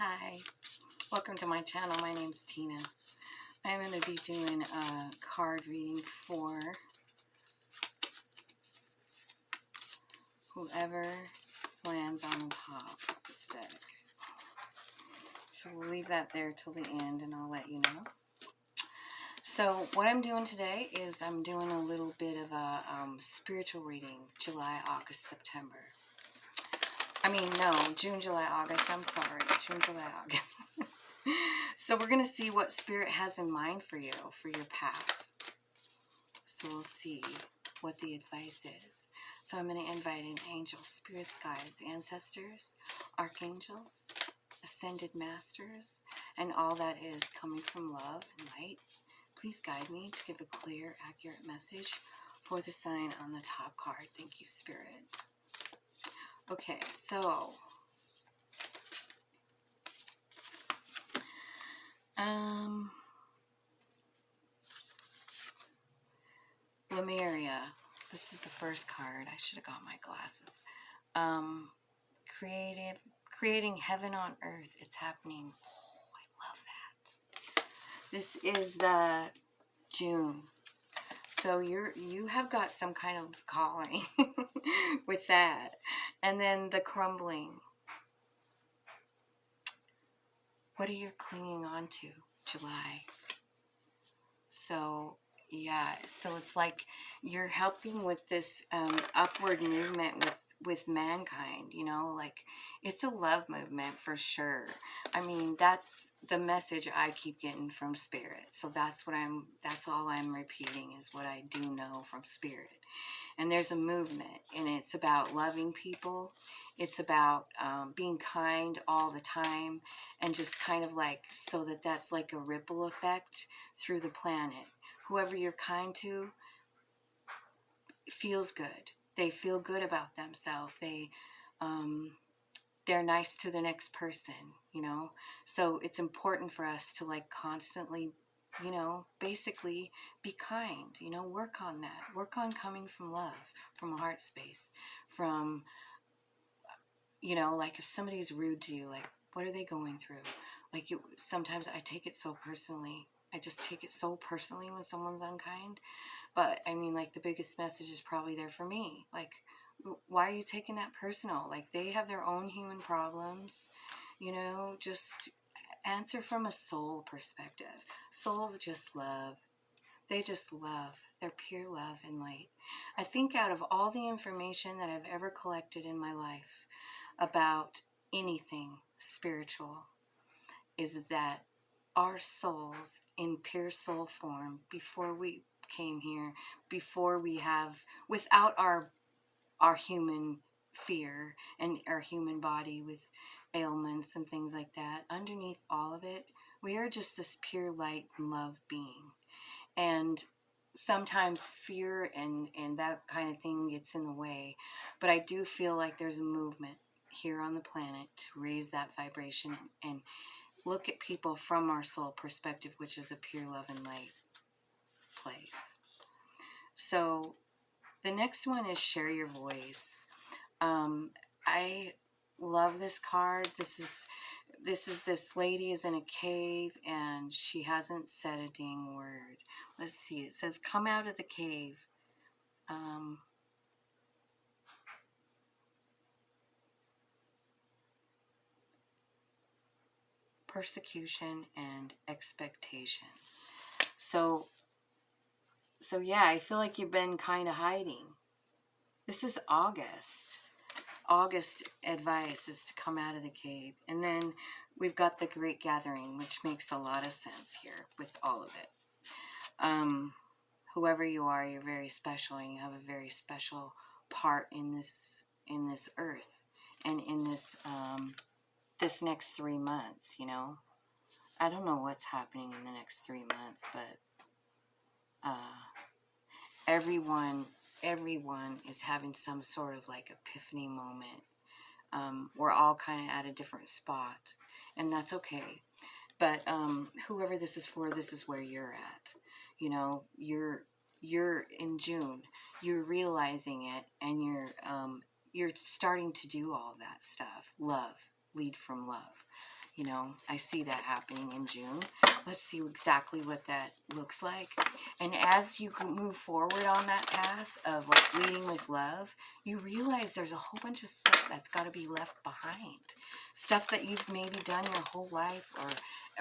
Hi, welcome to my channel. My name's Tina. I'm going to be doing a card reading for whoever lands on the top of this deck. So we'll leave that there till the end and I'll let you know. So what I'm doing today is I'm doing a little bit of a spiritual reading, July, August, September. June, July, August. I'm sorry, June, July, August. So we're going to see what Spirit has in mind for you, for your path. So we'll see what the advice is. So I'm going to invite in angels, spirits, guides, ancestors, archangels, ascended masters, and all that is coming from love and light. Please guide me to give a clear, accurate message for the sign on the top card. Thank you, Spirit. Okay, so Lemuria. This is the first card. I should have got my glasses. Creating heaven on earth. It's happening. Oh, I love that. This is the June. So you have got some kind of calling with that. And then the crumbling. What are you clinging on to? July. So yeah, so it's like you're helping with this upward movement with mankind, you know, like it's a love movement for sure. I mean, that's the message I keep getting from Spirit. So that's all I'm repeating is what I do know from Spirit. And there's a movement, and it's about loving people. It's about being kind all the time, and just kind of like, so that's like a ripple effect through the planet. Whoever you're kind to feels good. They feel good about themselves. They're nice to the next person, you know. So it's important for us to like constantly, you know, basically be kind, you know, work on that. Work on coming from love, from a heart space, from, you know, like if somebody's rude to you, like what are they going through? Like sometimes I take it so personally. I just take it so personally when someone's unkind. But I mean, like the biggest message is probably there for me. Like, why are you taking that personal? Like they have their own human problems, you know, just answer from a soul perspective. Souls just love. They just love. They're pure love and light. I think out of all the information that I've ever collected in my life about anything spiritual is that our souls in pure soul form, before we came here, before we have, without our human fear and our human body with ailments and things like that, underneath all of it, we are just this pure light and love being. And sometimes fear and that kind of thing gets in the way, but I do feel like there's a movement here on the planet to raise that vibration and look at people from our soul perspective, which is a pure love and light place. So the next one is share your voice. I love this card. This is this lady is in a cave and she hasn't said a dang word. Let's see. It says, come out of the cave. Persecution and expectation. So yeah, I feel like you've been kind of hiding. This is August. August advice is to come out of the cave. And then we've got the Great Gathering, which makes a lot of sense here with all of it. Whoever you are, you're very special, and you have a very special part in this earth and in this this next 3 months, you know. I don't know what's happening in the next 3 months, but everyone is having some sort of like epiphany moment. We're all kind of at a different spot, and that's okay. But whoever this is for, this is where you're at. You know, you're in June. You're realizing it, and you're starting to do all that stuff. Love, lead from love. You know, I see that happening in June. Let's see exactly what that looks like. And as you move forward on that path of like leading with love, you realize there's a whole bunch of stuff that's got to be left behind. Stuff that you've maybe done your whole life, or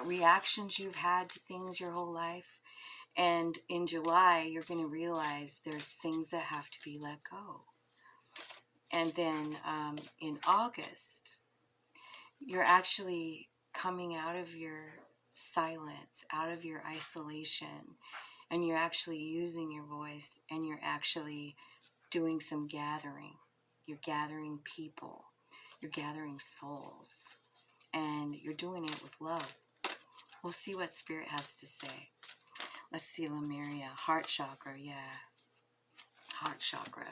reactions you've had to things your whole life. And in July, you're going to realize there's things that have to be let go. And then in August, you're actually coming out of your silence, out of your isolation, and you're actually using your voice, and you're actually doing some gathering. You're gathering people. You're gathering souls. And you're doing it with love. We'll see what Spirit has to say. Let's see, Lemuria. Heart chakra, yeah. Heart chakra.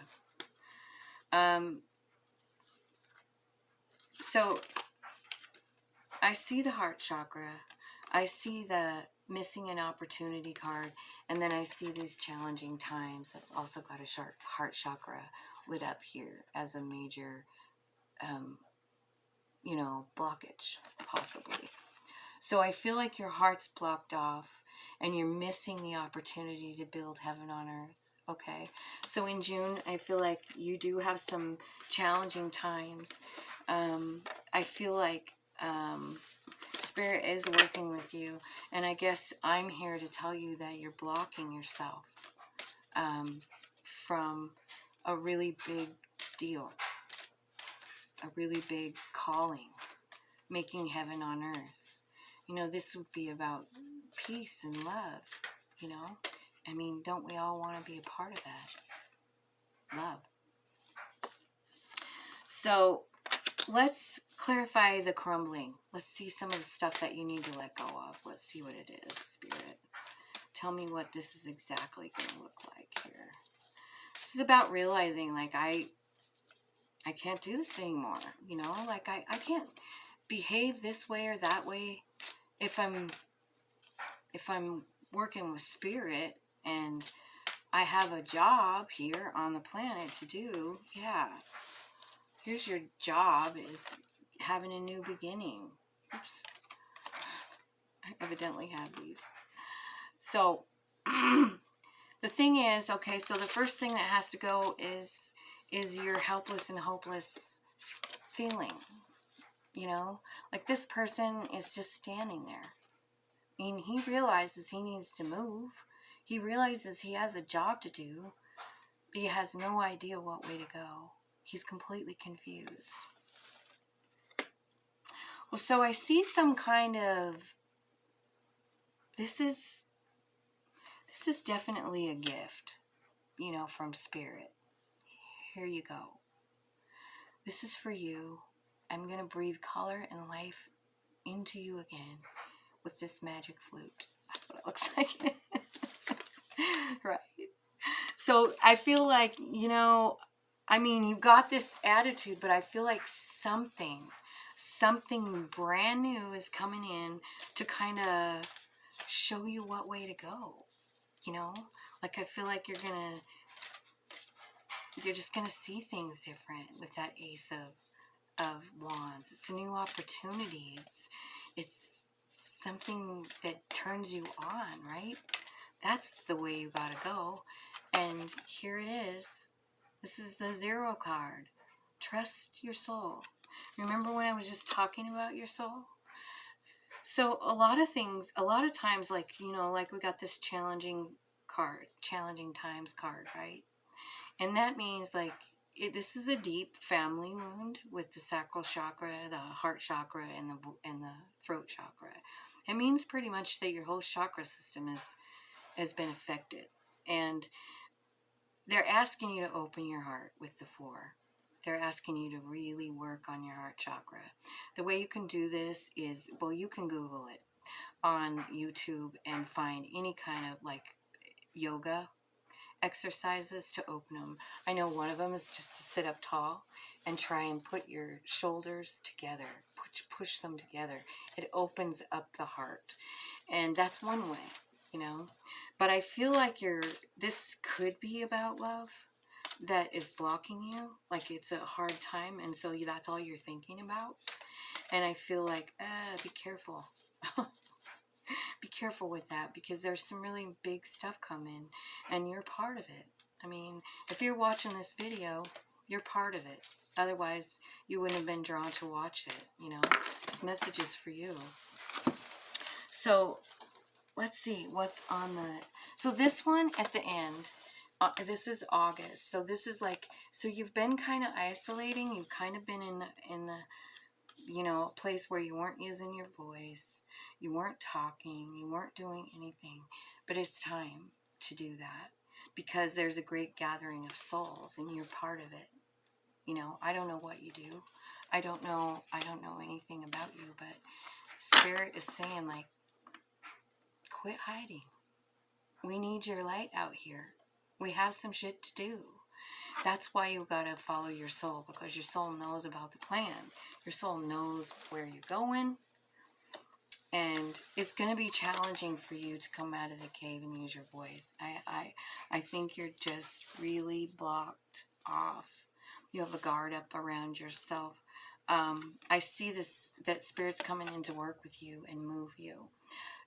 So I see the heart chakra. I see the missing an opportunity card. And then I see these challenging times. That's also got a heart chakra lit up here as a major, blockage, possibly. So I feel like your heart's blocked off and you're missing the opportunity to build heaven on earth. Okay, so in June, I feel like you do have some challenging times. I feel like Spirit is working with you, and I guess I'm here to tell you that you're blocking yourself from a really big deal, a really big calling, making heaven on earth. You know, this would be about peace and love, you know? I mean, don't we all want to be a part of that? Love. So let's clarify the crumbling. Let's see some of the stuff that you need to let go of. Let's see what it is, Spirit. Tell me what this is exactly going to look like here. This is about realizing, like, I can't do this anymore. You know, like, I can't behave this way or that way if I'm working with Spirit and I have a job here on the planet to do. Yeah, here's your job, is having a new beginning. Oops, I evidently have these. So the thing is, okay, so the first thing that has to go is your helpless and hopeless feeling. You know, like this person is just standing there. I mean, he realizes he needs to move. He realizes he has a job to do, but he has no idea what way to go. He's completely confused. Well, so I see some kind of, this is definitely a gift, you know, from Spirit. Here you go. This is for you. I'm going to breathe color and life into you again with this magic flute. That's what it looks like. Right. So I feel like, you know, I mean, you've got this attitude, but I feel like something brand new is coming in to kind of show you what way to go. You know, like I feel like you're just gonna see things different with that Ace of Wands. It's a new opportunity. It's something that turns you on, right? That's the way you gotta go. And here it is. This is the 0 card. Trust your soul. Remember when I was just talking about your soul? So a lot of times, like, you know, like we got this challenging times card, right? And that means, like, this is a deep family wound with the sacral chakra, the heart chakra, and the throat chakra. It means pretty much that your whole chakra system has been affected. And they're asking you to open your heart with the 4. They're asking you to really work on your heart chakra. The way you can do this is, well, you can Google it on YouTube and find any kind of like yoga exercises to open them. I know one of them is just to sit up tall and try and put your shoulders together, push them together. It opens up the heart. And that's one way, you know. But I feel like this could be about love, that is blocking you, like it's a hard time, and so that's all you're thinking about. And I feel like, be careful. Be careful with that, because there's some really big stuff coming, and you're part of it. I mean, if you're watching this video, you're part of it. Otherwise, you wouldn't have been drawn to watch it, you know. This message is for you. So, let's see what's on the... So this one at the end, this is August. So this is like... So you've been kind of isolating. You've kind of been in the you know, a place where you weren't using your voice, you weren't talking, you weren't doing anything. But it's time to do that, because there's a great gathering of souls and you're part of it. You know, I don't know what you do. I don't know anything about you, but Spirit is saying, like, quit hiding. We need your light out here. We have some shit to do. That's why you gotta follow your soul, because your soul knows about the plan. Your soul knows where you're going, and it's gonna be challenging for you to come out of the cave and use your voice. I think you're just really blocked off. You have a guard up around yourself. I see this, that Spirit's coming in to work with you and move you.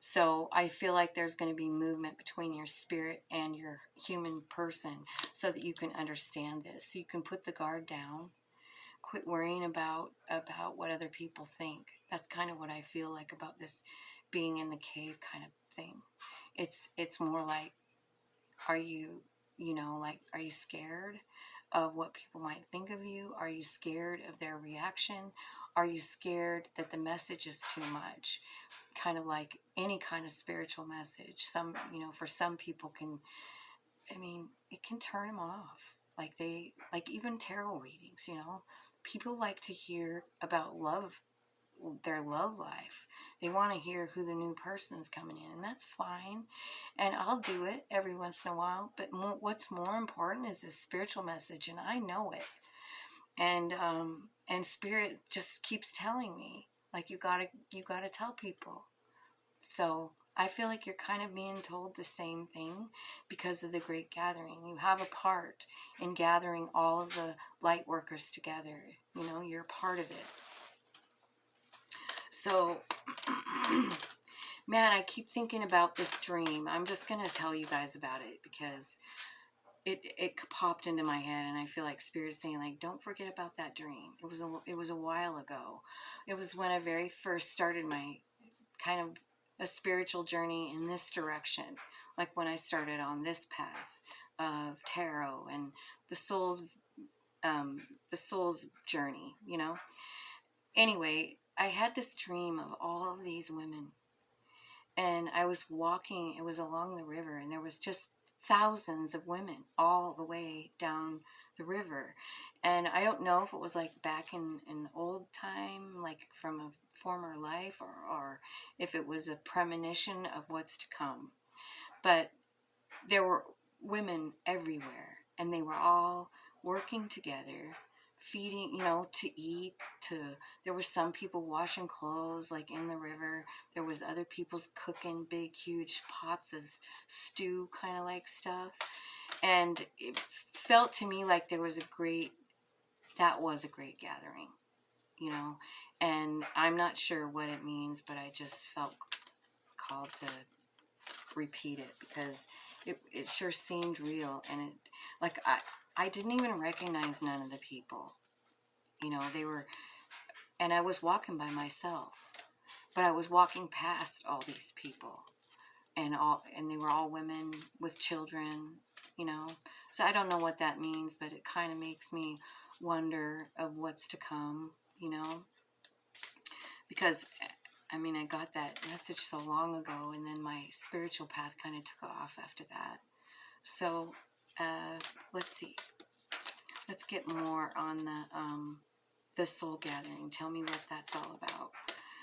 So I feel like there's going to be movement between your spirit and your human person, so that you can understand this. So you can put the guard down. Quit worrying about what other people think. That's kind of what I feel like about this being in the cave kind of thing. It's more like, are you, you know, like, are you scared of what people might think of you? Are you scared of their reaction? Are you scared that the message is too much? Kind of like any kind of spiritual message. Some, you know, for some people can, I mean, it can turn them off. Like even tarot readings, you know, people like to hear about love, their love life. They want to hear who the new person's coming in, and that's fine. And I'll do it every once in a while. But what's more important is this spiritual message, and I know it. And Spirit just keeps telling me, like, you gotta tell people. So I feel like you're kind of being told the same thing because of the Great Gathering. You have a part in gathering all of the light workers together. You know, you're a part of it. So, man, I keep thinking about this dream. I'm just going to tell you guys about it because it popped into my head, and I feel like Spirit's saying, like, don't forget about that dream. It was a while ago. It was when I very first started my kind of a spiritual journey in this direction, like when I started on this path of tarot and the soul's journey, you know. Anyway, I had this dream of all of these women, and I was walking. It was along the river, and there was just thousands of women all the way down the river. And I don't know if it was like back in an old time, like from a former life, or if it was a premonition of what's to come. But there were women everywhere, and they were all working together, feeding, you know, to eat, there were some people washing clothes, like in the river. There was other people's cooking big, huge pots of stew, kind of like stuff. And it felt to me like that was a great gathering, you know. And I'm not sure what it means, but I just felt called to repeat it because it sure seemed real. And it, like, I didn't even recognize none of the people, you know. They were, and I was walking by myself, but I was walking past all these people, and they were all women with children, you know. So I don't know what that means, but it kind of makes me wonder of what's to come, you know. Because, I mean, I got that message so long ago, and then my spiritual path kind of took off after that. So, let's see. Let's get more on the soul gathering. Tell me what that's all about.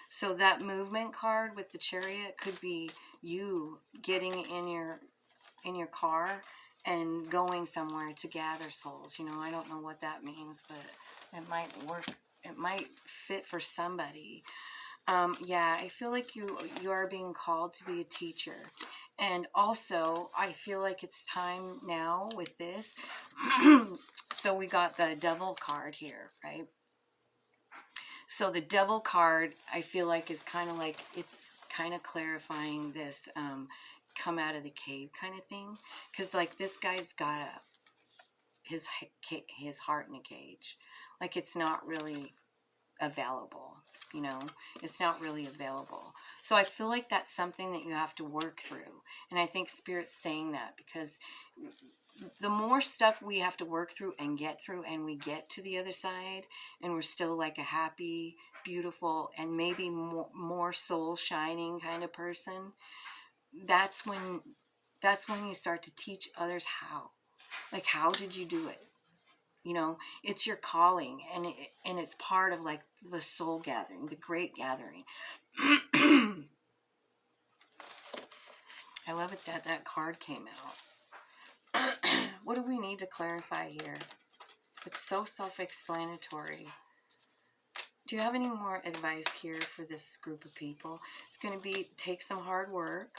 So that movement card with the chariot could be you getting in your car and going somewhere to gather souls. You know, I don't know what that means, but it might work. It might fit for somebody. Yeah, I feel like you are being called to be a teacher. And also, I feel like it's time now with this. So we got the devil card here, right? So the devil card, I feel like, is kind of like, it's kind of clarifying this come out of the cave kind of thing. Because like this guy's got his heart in a cage. Like it's not really available, you know, it's not really available. So I feel like that's something that you have to work through. And I think Spirit's saying that because the more stuff we have to work through and get through, and we get to the other side, and we're still like a happy, beautiful, and maybe more soul shining kind of person, that's when you start to teach others how. Like, how did you do it? You know, it's your calling, and it's part of like the soul gathering, the great gathering. I love it that that card came out. What do we need to clarify here? It's so self-explanatory. Do you have any more advice here for this group of people? It's going to be, take some hard work,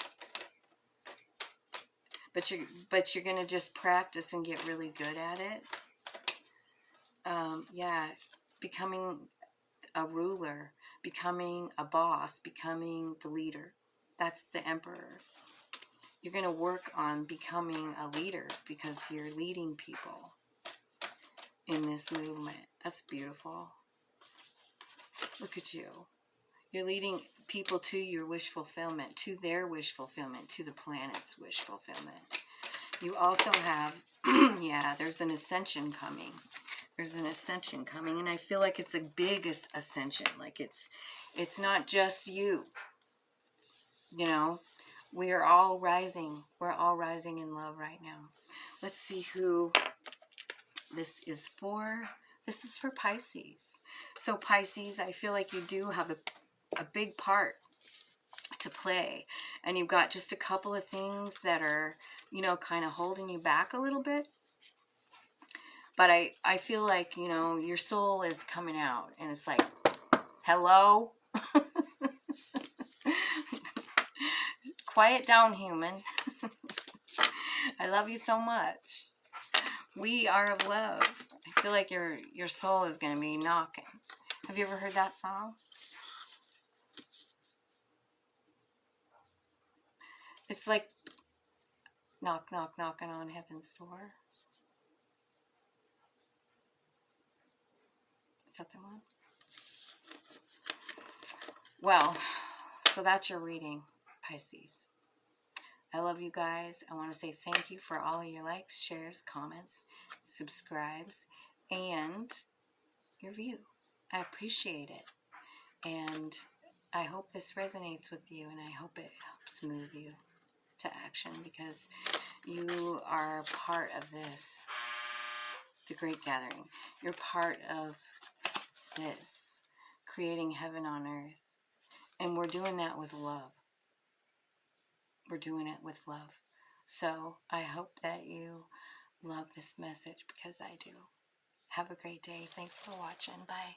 but you're going to just practice and get really good at it. Yeah, becoming a ruler, becoming a boss, becoming the leader. That's the Emperor. You're going to work on becoming a leader because you're leading people in this movement. That's beautiful. Look at you. You're leading people to your wish fulfillment, to their wish fulfillment, to the planet's wish fulfillment. You also have, yeah, there's an ascension coming. There's an ascension coming, and I feel like it's a big ascension. Like it's not just you. You know, we are all rising. We're all rising in love right now. Let's see who this is for. This is for Pisces. So Pisces, I feel like you do have a big part to play. And you've got just a couple of things that are, you know, kind of holding you back a little bit. But I feel like, you know, your soul is coming out. And it's like, hello? Quiet down, human. I love you so much. We are of love. I feel like your soul is going to be knocking. Have you ever heard that song? It's like knock, knock, knocking on heaven's door. Is that the one? Well, so that's your reading, Pisces. I love you guys. I want to say thank you for all your likes, shares, comments, subscribes, and your view. I appreciate it. And I hope this resonates with you, and I hope it helps move you to action, because you are part of this, the Great Gathering. You're part of this, creating heaven on earth. And we're doing that with love. We're doing it with love. So I hope that you love this message, because I do. Have a great day. Thanks for watching. Bye.